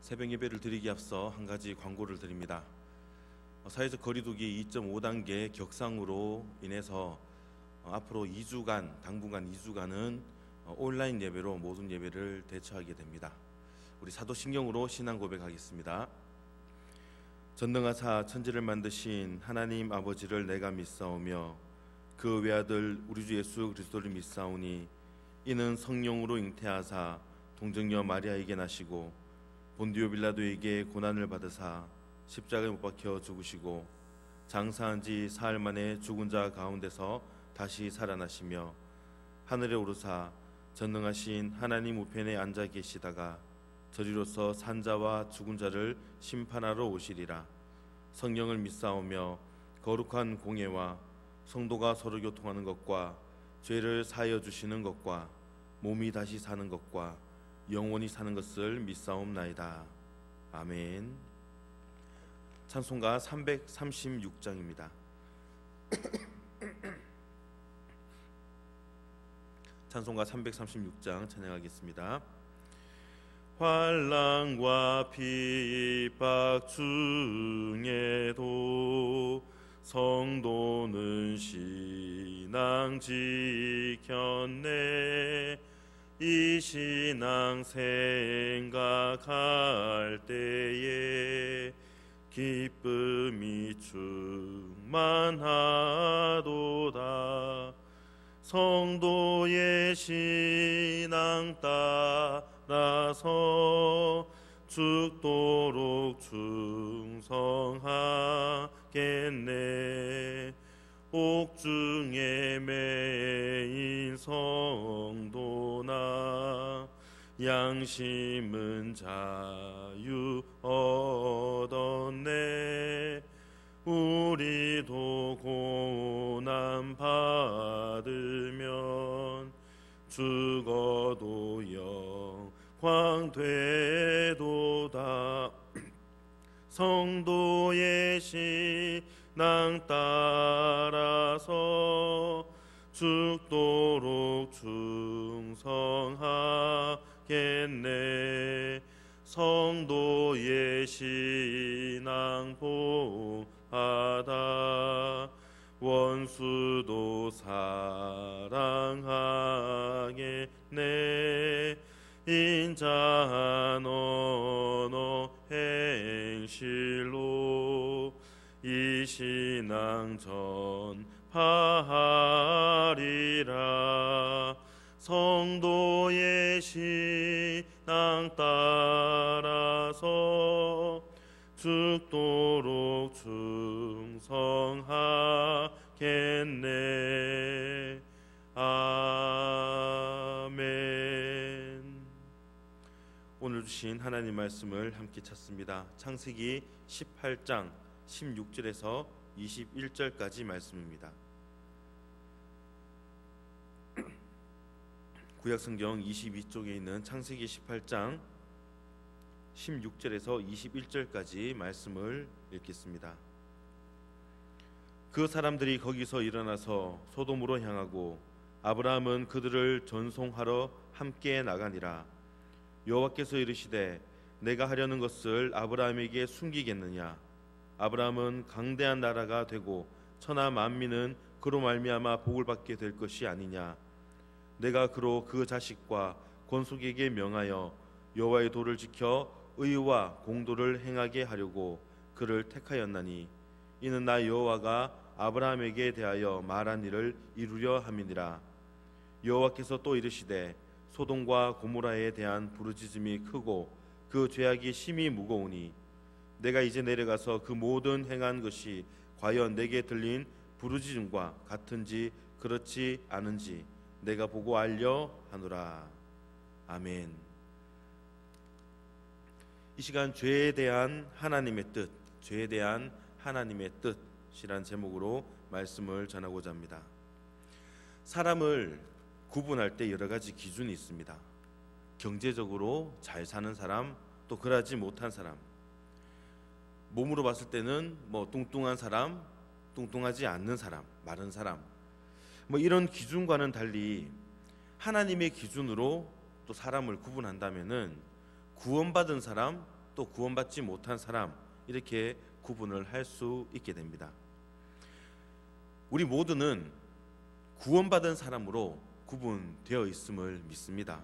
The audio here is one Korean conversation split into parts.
새벽 예배를 드리기 앞서 한 가지 광고를 드립니다. 사회적 거리두기 2.5단계 격상으로 인해서 앞으로 2주간, 당분간 2주간은 온라인 예배로 모든 예배를 대처하게 됩니다. 우리 사도신경으로 신앙 고백하겠습니다. 전능하사 천지를 만드신 하나님 아버지를 내가 믿사오며 그 외아들 우리 주 예수 그리스도를 믿사오니 이는 성령으로 잉태하사 동정녀 마리아에게 나시고 본디오 빌라도에게 고난을 받으사 십자가에 못 박혀 죽으시고 장사한 지 사흘 만에 죽은 자 가운데서 다시 살아나시며 하늘에 오르사 전능하신 하나님 우편에 앉아 계시다가 저리로서 산자와 죽은 자를 심판하러 오시리라. 성령을 믿사오며 거룩한 공예와 성도가 서로 교통하는 것과 죄를 사하여 주시는 것과 몸이 다시 사는 것과 영원히 사는 것을 믿사옵나이다. 아멘. 찬송가 336장입니다. 찬송가 336장 찬양하겠습니다. 환난과 핍박 중에도 성도는 신앙 지켰네. 이 신앙 생각할 때에 기쁨이 충만하도다. 성도의 신앙 따라서 죽도록 충성하겠네. 옥중에 매인 성도나 양심은 자유 얻었네. 우리도 고난 받으면 죽어도 영광 되도다. 성도의 신앙 따라서 죽도록 충성하겠네. 성도의 신앙 봉하다. 원수도 사랑하겠네. 인자한 언어 행실로 이 신앙 전파하리라. 성도의 신앙 따라서 죽도록 충성하겠네. 아멘. 오늘 주신 하나님 말씀을 함께 찾습니다. 창세기 18장 16절에서 21절까지 말씀입니다. 구약성경 22쪽에 있는 창세기 18장 16절에서 21절까지 말씀을 읽겠습니다. 그 사람들이 거기서 일어나서 소돔으로 향하고 아브라함은 그들을 전송하러 함께 나가니라. 여호와께서 이르시되 내가 하려는 것을 아브라함에게 숨기겠느냐. 아브라함은 강대한 나라가 되고 천하 만민은 그로 말미암아 복을 받게 될 것이 아니냐. 내가 그로 그 자식과 권속에게 명하여 여호와의 도를 지켜 의와 공도를 행하게 하려고 그를 택하였나니 이는 나 여호와가 아브라함에게 대하여 말한 일을 이루려 함이니라. 여호와께서 또 이르시되 소돔과 고모라에 대한 부르짖음이 크고 그 죄악이 심히 무거우니 내가 이제 내려가서 그 모든 행한 것이 과연 내게 들린 부르짖음과 같은지 그렇지 않은지 내가 보고 알려 하노라. 아멘. 이 시간 죄에 대한 하나님의 뜻, 죄에 대한 하나님의 뜻이란 제목으로 말씀을 전하고자 합니다. 사람을 구분할 때 여러 가지 기준이 있습니다. 경제적으로 잘 사는 사람, 또 그러지 못한 사람. 몸으로 봤을 때는 뚱뚱한 사람, 뚱뚱하지 않는 사람, 마른 사람, 이런 기준과는 달리 하나님의 기준으로 또 사람을 구분한다면은 구원받은 사람 또 구원받지 못한 사람, 이렇게 구분을 할 수 있게 됩니다. 우리 모두는 구원받은 사람으로 구분되어 있음을 믿습니다.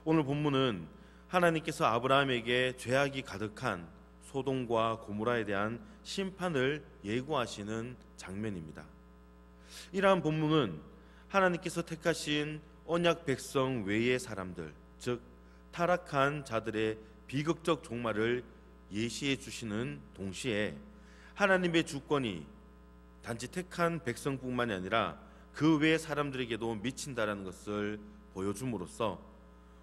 오늘 본문은 하나님께서 아브라함에게 죄악이 가득한 소돔과 고모라에 대한 심판을 예고하시는 장면입니다. 이러한 본문은 하나님께서 택하신 언약 백성 외의 사람들, 즉 타락한 자들의 비극적 종말을 예시해 주시는 동시에 하나님의 주권이 단지 택한 백성뿐만이 아니라 그 외의 사람들에게도 미친다라는 것을 보여줌으로써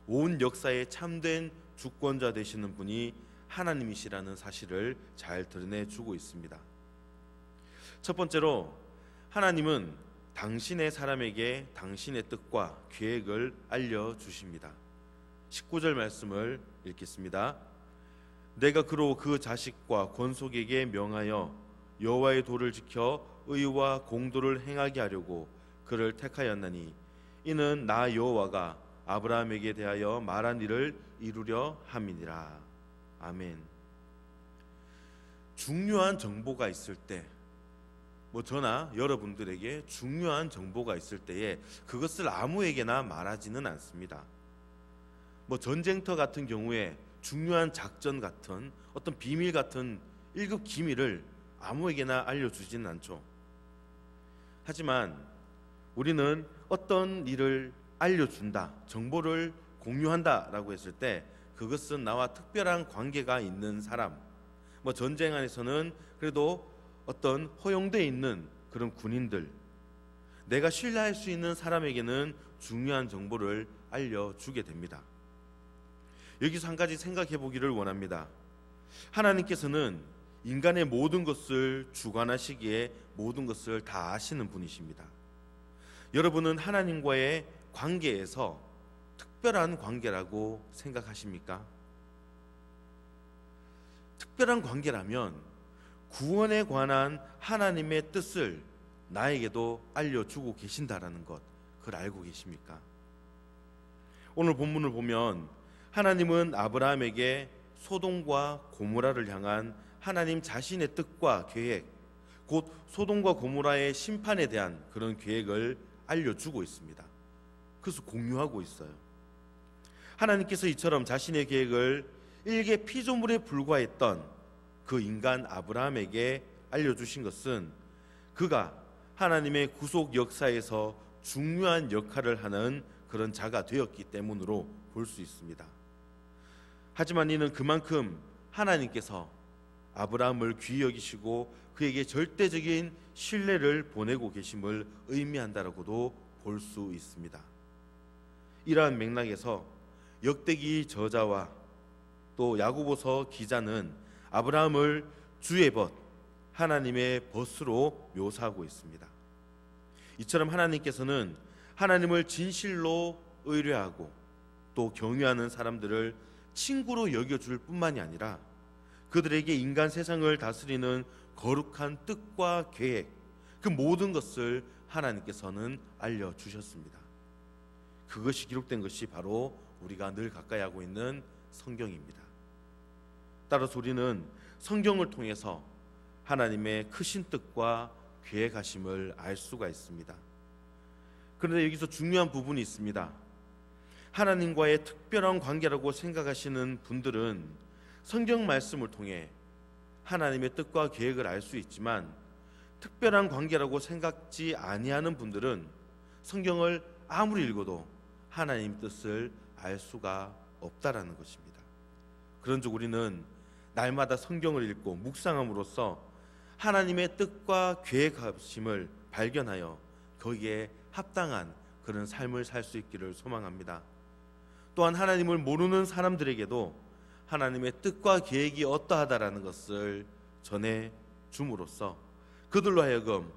온 역사의 참된 주권자 되시는 분이 하나님이시라는 사실을 잘 드러내주고 있습니다. 첫 번째로 하나님은 당신의 사람에게 당신의 뜻과 계획을 알려주십니다. 19절 말씀을 읽겠습니다. 내가 그로 그 자식과 권속에게 명하여 여호와의 도를 지켜 의와 공도를 행하게 하려고 그를 택하였나니 이는 나 여호와가 아브라함에게 대하여 말한 일을 이루려 함이니라. 아멘. 중요한 정보가 있을 때, 저나 여러분들에게 중요한 정보가 있을 때에 그것을 아무에게나 말하지는 않습니다. 전쟁터 같은 경우에 중요한 작전 같은 어떤 비밀 같은 1급 기밀을 아무에게나 알려주지는 않죠. 하지만 우리는 어떤 일을 알려준다, 정보를 공유한다라고 했을 때 그것은 나와 특별한 관계가 있는 사람, 전쟁 안에서는 그래도 어떤 허용되어 있는 그런 군인들, 내가 신뢰할 수 있는 사람에게는 중요한 정보를 알려주게 됩니다. 여기서 한 가지 생각해 보기를 원합니다. 하나님께서는 인간의 모든 것을 주관하시기에 모든 것을 다 아시는 분이십니다. 여러분은 하나님과의 관계에서 특별한 관계라고 생각하십니까? 특별한 관계라면 구원에 관한 하나님의 뜻을 나에게도 알려주고 계신다라는 것, 그걸 알고 계십니까? 오늘 본문을 보면 하나님은 아브라함에게 소돔과 고모라를 향한 하나님 자신의 뜻과 계획, 곧 소돔과 고모라의 심판에 대한 그런 계획을 알려주고 있습니다. 그래서 공유하고 있어요. 하나님께서 이처럼 자신의 계획을 일개 피조물에 불과했던 그 인간 아브라함에게 알려주신 것은 그가 하나님의 구속 역사에서 중요한 역할을 하는 그런 자가 되었기 때문으로 볼 수 있습니다. 하지만 이는 그만큼 하나님께서 아브라함을 귀히 여기시고 그에게 절대적인 신뢰를 보내고 계심을 의미한다라고도 볼 수 있습니다. 이러한 맥락에서 역대기 저자와 또 야고보서 기자는 아브라함을 주의 벗, 하나님의 벗으로 묘사하고 있습니다. 이처럼 하나님께서는 하나님을 진실로 의뢰하고 또 경외하는 사람들을 친구로 여겨줄 뿐만이 아니라 그들에게 인간 세상을 다스리는 거룩한 뜻과 계획, 그 모든 것을 하나님께서는 알려주셨습니다. 그것이 기록된 것이 바로 우리가 늘 가까이 하고 있는 성경입니다. 따라서 우리는 성경을 통해서 하나님의 크신 뜻과 계획하심을 알 수가 있습니다. 그런데 여기서 중요한 부분이 있습니다. 하나님과의 특별한 관계라고 생각하시는 분들은 성경 말씀을 통해 하나님의 뜻과 계획을 알 수 있지만 특별한 관계라고 생각지 아니하는 분들은 성경을 아무리 읽어도 하나님 뜻을 알 수가 없다라는 것입니다. 그런즉 우리는 날마다 성경을 읽고 묵상함으로써 하나님의 뜻과 계획하심을 발견하여 거기에 합당한 그런 삶을 살 수 있기를 소망합니다. 또한 하나님을 모르는 사람들에게도 하나님의 뜻과 계획이 어떠하다라는 것을 전해 줌으로써 그들로 하여금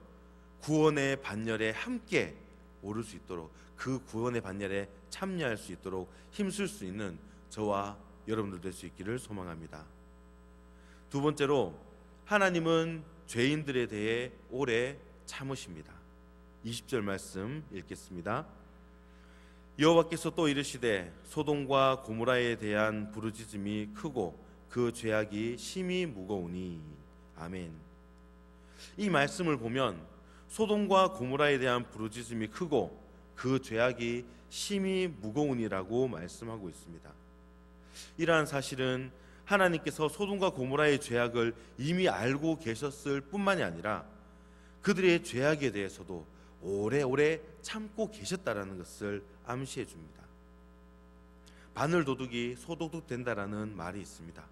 구원의 반열에 함께 오를 수 있도록, 그 구원의 반열에 참여할 수 있도록 힘쓸 수 있는 저와 여러분들 될 수 있기를 소망합니다. 두 번째로 하나님은 죄인들에 대해 오래 참으십니다. 20절 말씀 읽겠습니다. 여호와께서 또 이르시되 소돔과 고모라에 대한 부르짖음이 크고 그 죄악이 심히 무거우니. 아멘. 이 말씀을 보면 소돔과 고모라에 대한 부르짖음이 크고 그 죄악이 심히 무거우니라고 말씀하고 있습니다. 이러한 사실은 하나님께서 소돔과 고모라의 죄악을 이미 알고 계셨을 뿐만이 아니라 그들의 죄악에 대해서도 오래오래 참고 계셨다라는 것을 암시해 줍니다. 바늘 도둑이 소도둑 된다라는 말이 있습니다.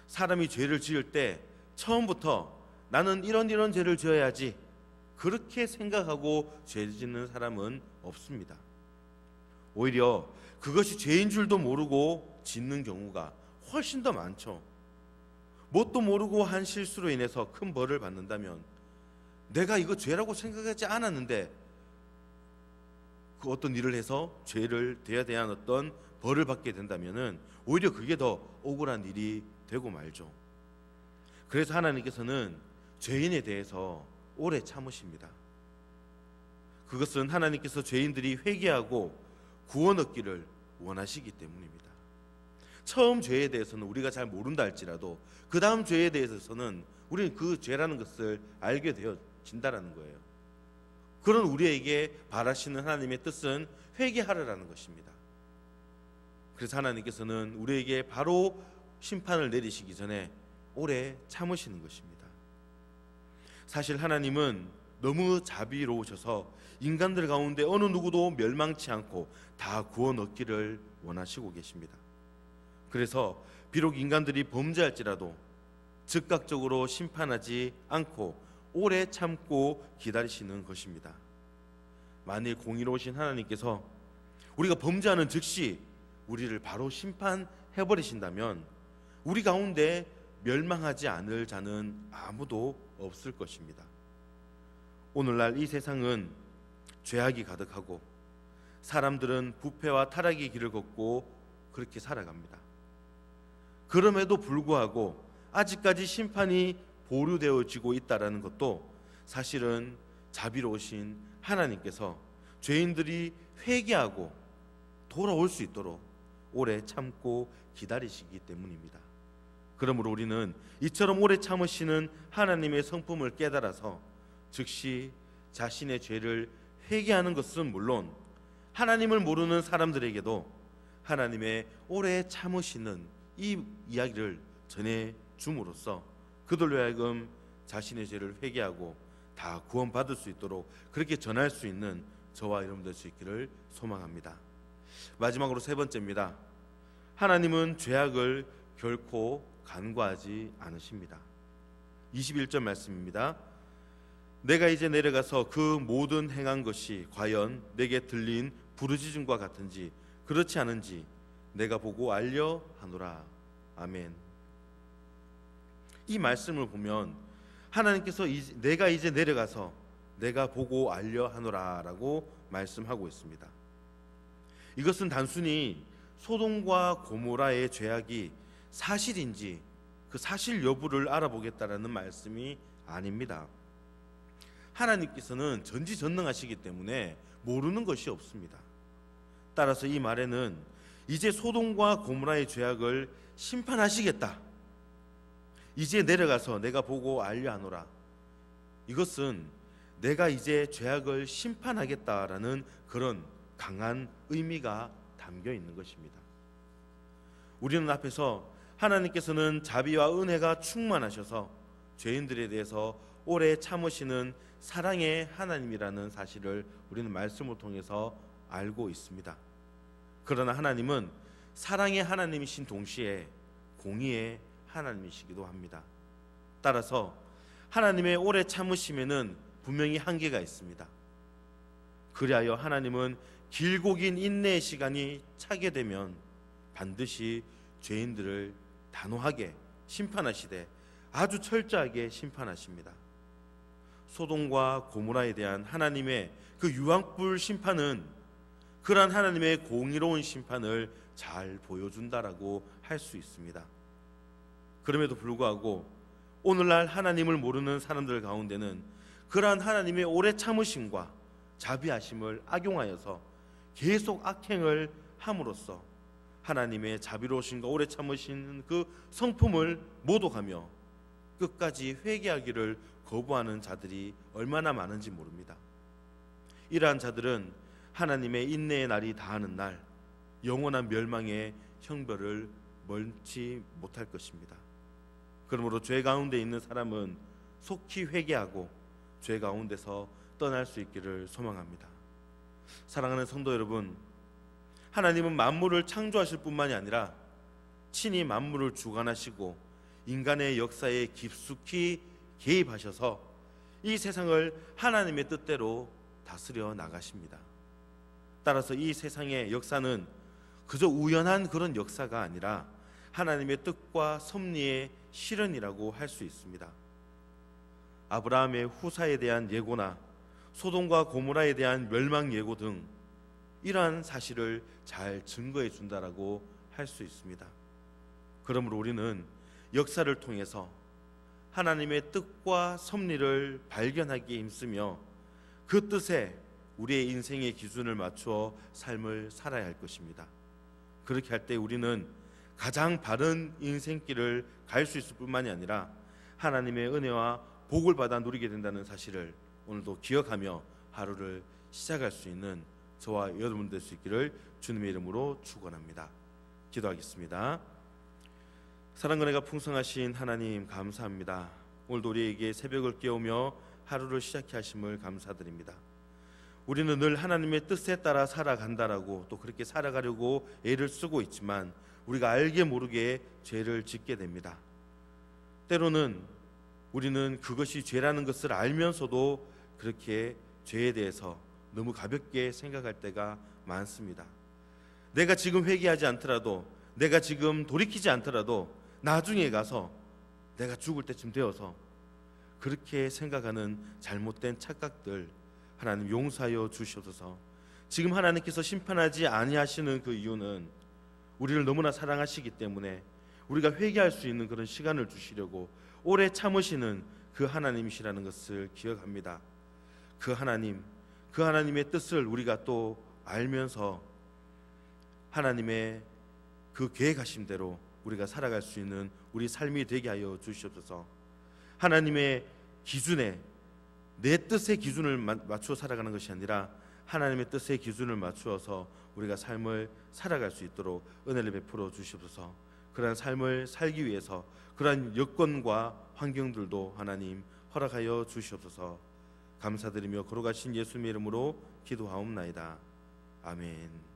사람이 죄를 지을 때 처음부터 나는 이런 죄를 지어야지 그렇게 생각하고 죄 짓는 사람은 없습니다. 오히려 그것이 죄인 줄도 모르고 짓는 경우가 훨씬 더 많죠. 뭣도 모르고 한 실수로 인해서 큰 벌을 받는다면 내가 이거 죄라고 생각하지 않았는데 그 어떤 일을 해서 죄를 대야 대한 어떤 벌을 받게 된다면은 오히려 그게 더 억울한 일이 되고 말죠. 그래서 하나님께서는 죄인에 대해서 오래 참으십니다. 그것은 하나님께서 죄인들이 회개하고 구원 얻기를 원하시기 때문입니다. 처음 죄에 대해서는 우리가 잘 모른다 할지라도 그 다음 죄에 대해서는 우리는 그 죄라는 것을 알게 되어진다라는 거예요. 그런 우리에게 바라시는 하나님의 뜻은 회개하라라는 것입니다. 그래서 하나님께서는 우리에게 바로 심판을 내리시기 전에 오래 참으시는 것입니다. 사실 하나님은 너무 자비로우셔서 인간들 가운데 어느 누구도 멸망치 않고 다 구원 얻기를 원하시고 계십니다. 그래서 비록 인간들이 범죄할지라도 즉각적으로 심판하지 않고 오래 참고 기다리시는 것입니다. 만일 공의로우신 하나님께서 우리가 범죄하는 즉시 우리를 바로 심판해버리신다면 우리 가운데 멸망하지 않을 자는 아무도 없을 것입니다. 오늘날 이 세상은 죄악이 가득하고 사람들은 부패와 타락의 길을 걷고 그렇게 살아갑니다. 그럼에도 불구하고 아직까지 심판이 보류되어지고 있다는 것도 사실은 자비로우신 하나님께서 죄인들이 회개하고 돌아올 수 있도록 오래 참고 기다리시기 때문입니다. 그러므로 우리는 이처럼 오래 참으시는 하나님의 성품을 깨달아서 즉시 자신의 죄를 회개하는 것은 물론 하나님을 모르는 사람들에게도 하나님의 오래 참으시는 이 이야기를 전해 줌으로써 그들로 하여금 자신의 죄를 회개하고 다 구원받을 수 있도록 그렇게 전할 수 있는 저와 여러분 될 수 있기를 소망합니다. 마지막으로 세 번째입니다. 하나님은 죄악을 결코 간과하지 않으십니다. 21절 말씀입니다. 내가 이제 내려가서 그 모든 행한 것이 과연 내게 들린 부르짖음과 같은지 그렇지 않은지 내가 보고 알려 하노라. 아멘. 이 말씀을 보면 하나님께서 내가 이제 내려가서 내가 보고 알려 하노라라고 말씀하고 있습니다. 이것은 단순히 소돔과 고모라의 죄악이 사실인지 그 사실 여부를 알아보겠다라는 말씀이 아닙니다. 하나님께서는 전지전능하시기 때문에 모르는 것이 없습니다. 따라서 이 말에는 이제 소돔과 고모라의 죄악을 심판하시겠다, 이제 내려가서 내가 보고 알려하노라, 이것은 내가 이제 죄악을 심판하겠다라는 그런 강한 의미가 담겨 있는 것입니다. 우리는 앞에서 하나님께서는 자비와 은혜가 충만하셔서 죄인들에 대해서 오래 참으시는 사랑의 하나님이라는 사실을 우리는 말씀을 통해서 알고 있습니다. 그러나 하나님은 사랑의 하나님이신 동시에 공의의 하나님이시기도 합니다. 따라서 하나님의 오래 참으심에는 분명히 한계가 있습니다. 그리하여 하나님은 길고 긴 인내의 시간이 차게 되면 반드시 죄인들을 단호하게 심판하시되 아주 철저하게 심판하십니다. 소돔과 고모라에 대한 하나님의 그 유황불 심판은 그러한 하나님의 공의로운 심판을 잘 보여준다라고 할 수 있습니다. 그럼에도 불구하고 오늘날 하나님을 모르는 사람들 가운데는 그러한 하나님의 오래 참으심과 자비하심을 악용하여서 계속 악행을 함으로써 하나님의 자비로우신가 오래 참으신 그 성품을 모독하며 끝까지 회개하기를 거부하는 자들이 얼마나 많은지 모릅니다. 이러한 자들은 하나님의 인내의 날이 다하는 날 영원한 멸망의 형벌을 멀지 못할 것입니다. 그러므로 죄 가운데 있는 사람은 속히 회개하고 죄 가운데서 떠날 수 있기를 소망합니다. 사랑하는 성도 여러분, 하나님은 만물을 창조하실 뿐만이 아니라 친히 만물을 주관하시고 인간의 역사에 깊숙이 개입하셔서 이 세상을 하나님의 뜻대로 다스려 나가십니다. 따라서 이 세상의 역사는 그저 우연한 그런 역사가 아니라 하나님의 뜻과 섭리의 실현이라고 할 수 있습니다. 아브라함의 후사에 대한 예고나 소돔과 고모라에 대한 멸망 예고 등 이러한 사실을 잘 증거해 준다라고 할 수 있습니다. 그러므로 우리는 역사를 통해서 하나님의 뜻과 섭리를 발견하기에 힘쓰며 그 뜻에 우리의 인생의 기준을 맞추어 삶을 살아야 할 것입니다. 그렇게 할 때 우리는 가장 바른 인생길을 갈 수 있을 뿐만이 아니라 하나님의 은혜와 복을 받아 누리게 된다는 사실을 오늘도 기억하며 하루를 시작할 수 있는 저와 여러분 될 수 있기를 주님의 이름으로 축원합니다. 기도하겠습니다. 사랑과 은혜가 풍성하신 하나님 감사합니다. 오늘도 우리에게 새벽을 깨우며 하루를 시작해 하심을 감사드립니다. 우리는 늘 하나님의 뜻에 따라 살아간다라고 또 그렇게 살아가려고 애를 쓰고 있지만 우리가 알게 모르게 죄를 짓게 됩니다. 때로는 우리는 그것이 죄라는 것을 알면서도 그렇게 죄에 대해서 너무 가볍게 생각할 때가 많습니다. 내가 지금 회개하지 않더라도, 내가 지금 돌이키지 않더라도 나중에 가서 내가 죽을 때쯤 되어서 그렇게 생각하는 잘못된 착각들 하나님 용서하여 주시옵소서. 지금 하나님께서 심판하지 아니하시는 그 이유는 우리를 너무나 사랑하시기 때문에 우리가 회개할 수 있는 그런 시간을 주시려고 오래 참으시는 그 하나님이시라는 것을 기억합니다. 그 하나님의 뜻을 우리가 또 알면서 하나님의 그 계획하신 대로 우리가 살아갈 수 있는 우리 삶이 되게 하여 주시옵소서. 하나님의 기준에 내 뜻의 기준을 맞추어 살아가는 것이 아니라 하나님의 뜻의 기준을 맞추어서 우리가 삶을 살아갈 수 있도록 은혜를 베풀어 주시옵소서. 그러한 삶을 살기 위해서 그러한 여건과 환경들도 하나님 허락하여 주시옵소서. 감사드리며 걸어가신 예수님의 이름으로 기도하옵나이다. 아멘.